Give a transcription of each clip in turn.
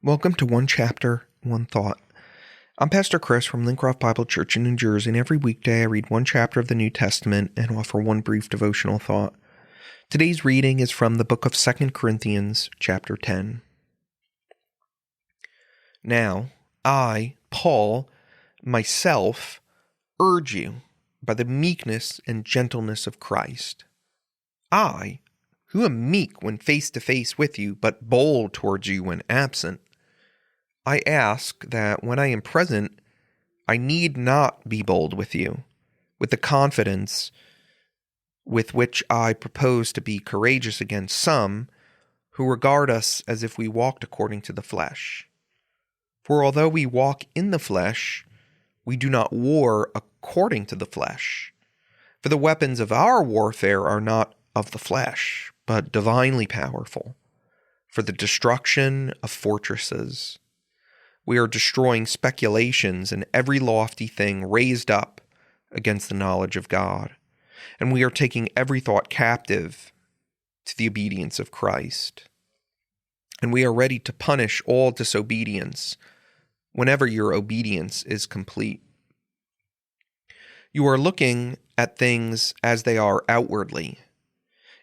Welcome to One Chapter, One Thought. I'm Pastor Chris from Lincroft Bible Church in New Jersey, and every weekday I read one chapter of the New Testament and offer one brief devotional thought. Today's reading is from the book of 2 Corinthians, chapter 10. Now, I, Paul, myself, urge you by the meekness and gentleness of Christ. I, who am meek when face to face with you, but bold towards you when absent, I ask that when I am present, I need not be bold with you, with the confidence with which I propose to be courageous against some who regard us as if we walked according to the flesh. For although we walk in the flesh, we do not war according to the flesh. For the weapons of our warfare are not of the flesh, but divinely powerful, for the destruction of fortresses. We are destroying speculations and every lofty thing raised up against the knowledge of God. And we are taking every thought captive to the obedience of Christ. And we are ready to punish all disobedience whenever your obedience is complete. You are looking at things as they are outwardly.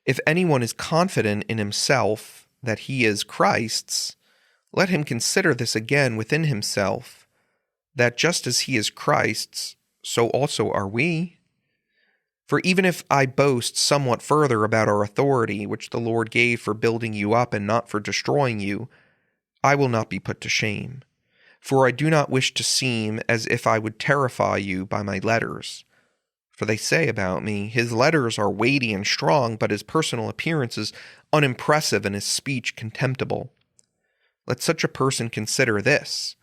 If anyone is confident in himself that he is Christ's, let him consider this again within himself, that just as he is Christ's, so also are we. For even if I boast somewhat further about our authority, which the Lord gave for building you up and not for destroying you, I will not be put to shame. For I do not wish to seem as if I would terrify you by my letters. For they say about me, his letters are weighty and strong, but his personal appearance is unimpressive and his speech contemptible. Let such a person consider this,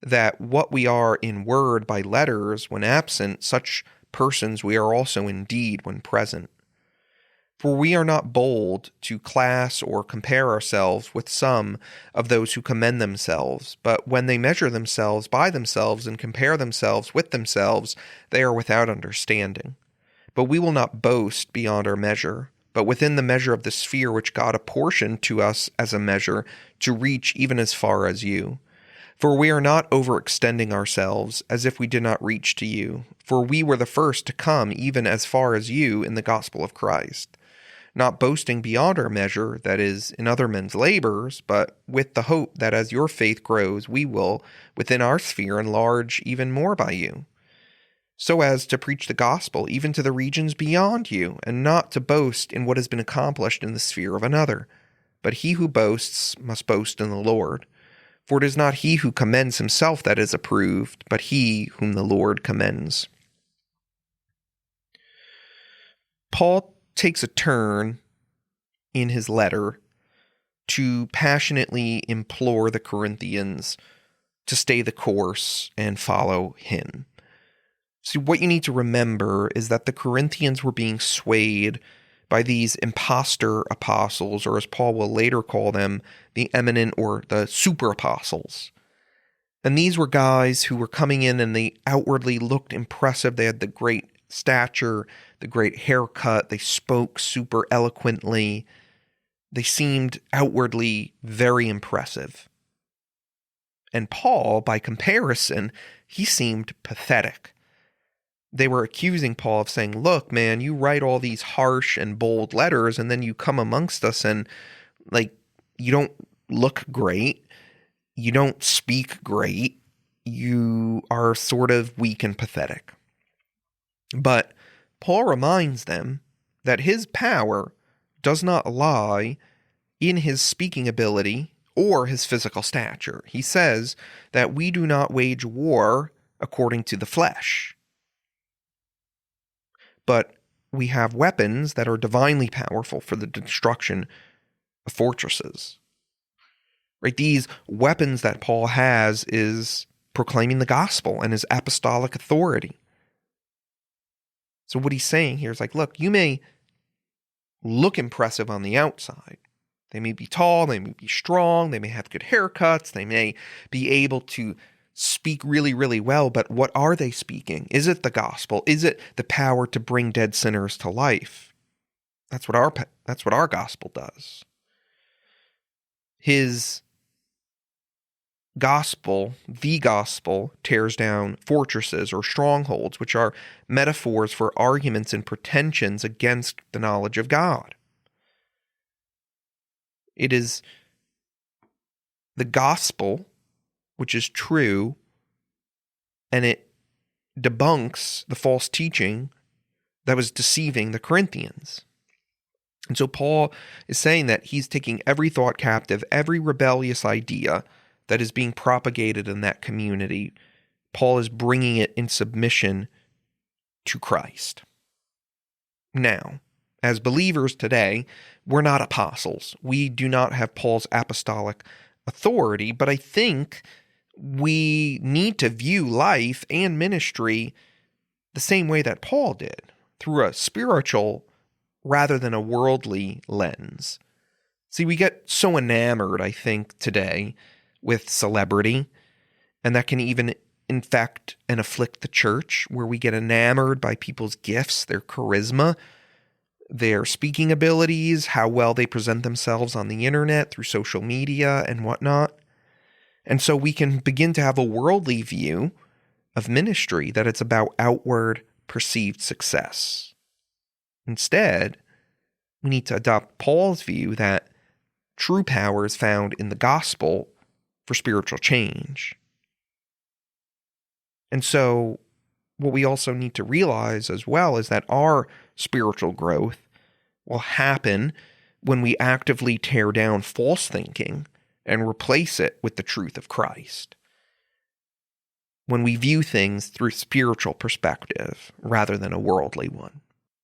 that what we are in word by letters when absent, such persons we are also in deed when present. For we are not bold to class or compare ourselves with some of those who commend themselves, but when they measure themselves by themselves and compare themselves with themselves, they are without understanding. But we will not boast beyond our measure, but within the measure of the sphere which God apportioned to us as a measure, to reach even as far as you. For we are not overextending ourselves, as if we did not reach to you, for we were the first to come even as far as you in the gospel of Christ. Not boasting beyond our measure, that is, in other men's labors, but with the hope that as your faith grows, we will, within our sphere, enlarge even more by you, so as to preach the gospel even to the regions beyond you, and not to boast in what has been accomplished in the sphere of another. But he who boasts must boast in the Lord. For it is not he who commends himself that is approved, but he whom the Lord commends. Paul takes a turn in his letter to passionately implore the Corinthians to stay the course and follow him. So what you need to remember is that the Corinthians were being swayed by these imposter apostles, or as Paul will later call them, the eminent or the super apostles. And these were guys who were coming in and they outwardly looked impressive. They had the great stature, the great haircut. They spoke super eloquently. They seemed outwardly very impressive. And Paul, by comparison, he seemed pathetic. They were accusing Paul of saying, look, man, you write all these harsh and bold letters and then you come amongst us and you don't look great. You don't speak great. You are sort of weak and pathetic. But Paul reminds them that his power does not lie in his speaking ability or his physical stature. He says that we do not wage war according to the flesh, but we have weapons that are divinely powerful for the destruction of fortresses. Right? These weapons that Paul has is proclaiming the gospel and his apostolic authority. So what he's saying here is look, you may look impressive on the outside. They may be tall, they may be strong, they may have good haircuts, they may be able to speak really, really well, but what are they speaking? Is it the gospel? Is it the power to bring dead sinners to life? That's what our gospel does. His the gospel, tears down fortresses or strongholds, which are metaphors for arguments and pretensions against the knowledge of God. It is the gospel which is true, and it debunks the false teaching that was deceiving the Corinthians. And so Paul is saying that he's taking every thought captive, every rebellious idea that is being propagated in that community. Paul is bringing it in submission to Christ. Now, as believers today, we're not apostles. We do not have Paul's apostolic authority, but I think we need to view life and ministry the same way that Paul did, through a spiritual rather than a worldly lens. See, we get so enamored, I think, today with celebrity, and that can even infect and afflict the church, where we get enamored by people's gifts, their charisma, their speaking abilities, how well they present themselves on the internet through social media and whatnot. And so we can begin to have a worldly view of ministry, that it's about outward perceived success. Instead, we need to adopt Paul's view that true power is found in the gospel for spiritual change. And so what we also need to realize as well is that our spiritual growth will happen when we actively tear down false thinking and replace it with the truth of Christ. When we view things through a spiritual perspective rather than a worldly one.